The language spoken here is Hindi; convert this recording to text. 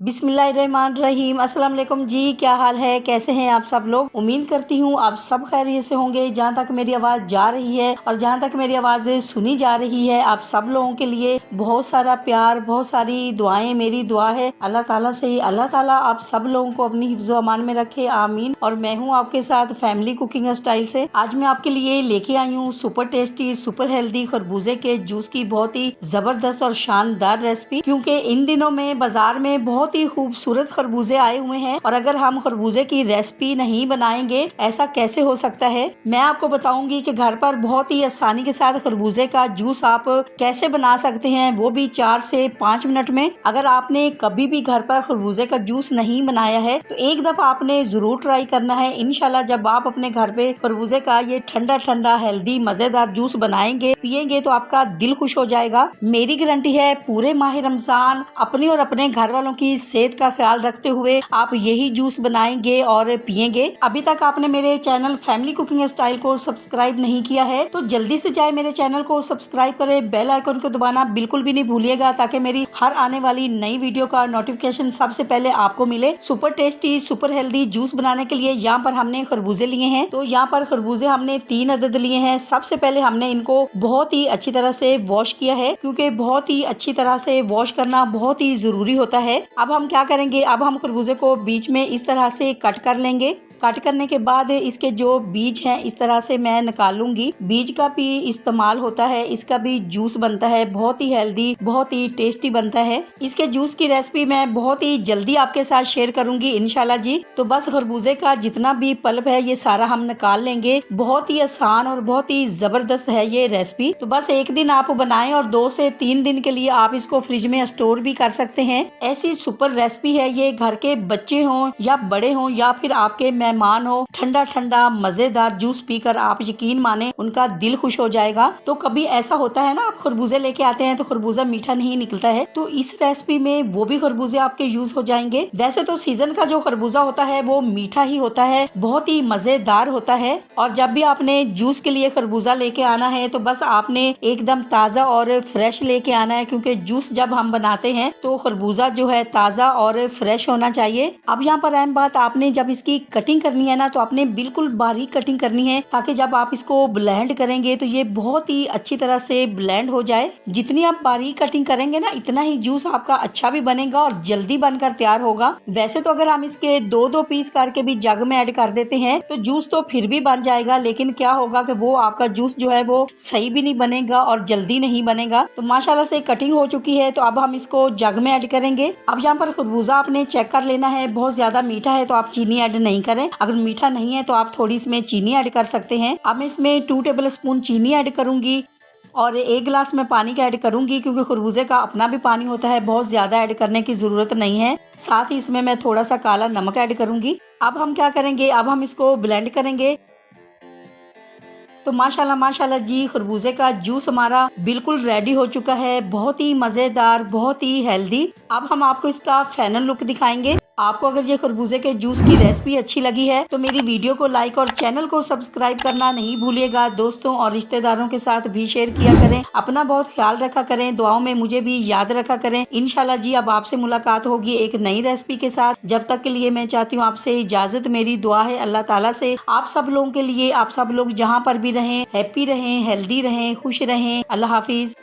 बिस्मिल्लाहिर्रहमानिर्रहीम। अस्सलाम वालेकुम जी, क्या हाल है, कैसे हैं आप सब लोग। उम्मीद करती हूँ आप सब खैरियत से होंगे। जहाँ तक मेरी आवाज़ जा रही है और जहाँ तक मेरी आवाज़ सुनी जा रही है, आप सब लोगों के लिए बहुत सारा प्यार, बहुत सारी दुआएं। मेरी दुआ है अल्लाह ताला से, अल्लाह ताला आप सब लोगों को अपनी हिफ्ज़ो अमान में रखे, आमीन। और मैं हूँ आपके साथ फैमिली कुकिंग स्टाइल से। आज मैं आपके लिए लेके आई हूँ सुपर टेस्टी, सुपर हेल्दी खरबूजे के जूस की बहुत ही जबरदस्त और शानदार रेसिपी। क्योंकि इन दिनों में बाजार में बहुत ही खूबसूरत खरबूजे आए हुए हैं और अगर हम खरबूजे की रेसिपी नहीं बनाएंगे, ऐसा कैसे हो सकता है। मैं आपको बताऊंगी कि घर पर बहुत ही आसानी के साथ खरबूजे का जूस आप कैसे बना सकते हैं, वो भी 4 से 5 मिनट में। अगर आपने कभी भी घर पर खरबूजे का जूस नहीं बनाया है तो एक दफा आपने जरूर ट्राई करना है। इंशाल्लाह जब आप अपने घर पे खरबूजे का ये ठंडा ठंडा हेल्दी मजेदार जूस बनाएंगे, पियेंगे तो आपका दिल खुश हो जाएगा। मेरी गारंटी है पूरे माह रमजान अपनी और अपने घर वालों की सेहत का ख्याल रखते हुए आप यही जूस बनाएंगे और पियेंगे। अभी तक आपने मेरे चैनल फैमिली कुकिंग स्टाइल को सब्सक्राइब नहीं किया है तो जल्दी से जाए मेरे चैनल को सब्सक्राइब करें, बेल आइकन को दबाना बिल्कुल भी नहीं भूलिएगा ताकि मेरी हर आने वाली नई वीडियो का नोटिफिकेशन सबसे पहले आपको मिले। Super tasty super healthy juice बनाने के लिए यहाँ पर हमने खरबूजे लिए हैं। तो यहाँ पर खरबूजे हमने 3 अदद लिए हैं। सबसे पहले हमने इनको बहुत ही अच्छी तरह से वॉश किया है, क्योंकि बहुत ही अच्छी तरह से वॉश करना बहुत ही जरूरी होता है। अब हम क्या करेंगे, अब हम खरबूजे को बीच में इस तरह से कट कर लेंगे। कट करने के बाद इसके जो बीज हैं इस तरह से मैं निकालूंगी। बीज का भी इस्तेमाल होता है, इसका भी जूस बनता है, बहुत ही हेल्दी, बहुत ही टेस्टी बनता है। इसके जूस की रेसिपी मैं बहुत ही जल्दी आपके साथ शेयर करूंगी इंशाल्लाह जी। तो बस खरबूजे का जितना भी पल्प है ये सारा हम निकाल लेंगे। बहुत ही आसान और बहुत ही जबरदस्त है ये रेसिपी। तो बस एक दिन आप बनाएं और 2 से 3 दिन के लिए आप इसको फ्रिज में स्टोर भी कर सकते हैं। ऐसी सुपर रेसिपी है ये, घर के बच्चे हों या बड़े हों या फिर आपके मेहमान हो, ठंडा ठंडा मजेदार जूस पीकर आप यकीन माने उनका दिल खुश हो जाएगा। तो कभी ऐसा होता है ना, आप खरबूजे लेके आते हैं तो खरबूजा मीठा नहीं निकलता है, तो इस रेसिपी में वो भी खरबूजे आपके यूज हो जाएंगे। वैसे तो सीजन का जो खरबूजा होता है वो मीठा ही होता है, बहुत ही मजेदार होता है। और जब भी आपने जूस के लिए खरबूजा लेके आना है तो बस आपने एकदम ताजा और फ्रेश लेके आना है, क्योंकि जूस जब हम बनाते हैं तो खरबूजा जो है ताजा और फ्रेश होना चाहिए। अब यहाँ पर अहम बात, आपने जब इसकी कटिंग करनी है ना तो आपने बिल्कुल बारीक कटिंग करनी है, ताकि जब आप इसको ब्लेंड करेंगे तो ये बहुत ही अच्छी तरह से ब्लेंड हो जाए। जितनी आप बारीक कटिंग करेंगे ना इतना ही जूस आपका अच्छा भी बनेगा और जल्दी बनकर तैयार होगा। वैसे तो अगर हम इसके 2-2 पीस करके भी जग में ऐड कर देते हैं तो जूस तो फिर भी बन जाएगा, लेकिन क्या होगा कि वो आपका जूस जो है वो सही भी नहीं बनेगा और जल्दी नहीं बनेगा। तो माशाल्लाह से कटिंग हो चुकी है, तो अब हम इसको जग में ऐड करेंगे। अब यहाँ पर खरबूजा आपने चेक कर लेना है, बहुत ज्यादा मीठा है तो आप चीनी ऐड नहीं करें, अगर मीठा नहीं है तो आप थोड़ी इसमें चीनी ऐड कर सकते हैं। अब मैं इसमें 2 टेबल स्पून चीनी ऐड करूंगी और 1 गिलास में पानी का ऐड करूंगी, क्योंकि खरबूजे का अपना भी पानी होता है, बहुत ज्यादा ऐड करने की जरूरत नहीं है। साथ ही इसमें मैं थोड़ा सा काला नमक ऐड करूंगी। अब हम क्या करेंगे, अब हम इसको ब्लेंड करेंगे। तो माशाल्लाह माशाल्लाह जी, खरबूजे का जूस हमारा बिल्कुल रेडी हो चुका है, बहुत ही मजेदार, बहुत ही हेल्दी। अब हम आपको इसका फाइनल लुक दिखाएंगे। आपको अगर ये खरबूजे के जूस की रेसिपी अच्छी लगी है तो मेरी वीडियो को लाइक और चैनल को सब्सक्राइब करना नहीं भूलिएगा। दोस्तों और रिश्तेदारों के साथ भी शेयर किया करें। अपना बहुत ख्याल रखा करें, दुआओं में मुझे भी याद रखा करें। इंशाल्लाह जी अब आपसे मुलाकात होगी एक नई रेसिपी के साथ। जब तक के लिए मैं चाहती हूँ आपसे इजाजत। मेरी दुआ है अल्लाह ताला से आप सब लोगों के लिए, आप सब लोग जहाँ पर भी रहें हैप्पी रहें, हेल्दी रहें, खुश रहें। अल्लाह हाफिज।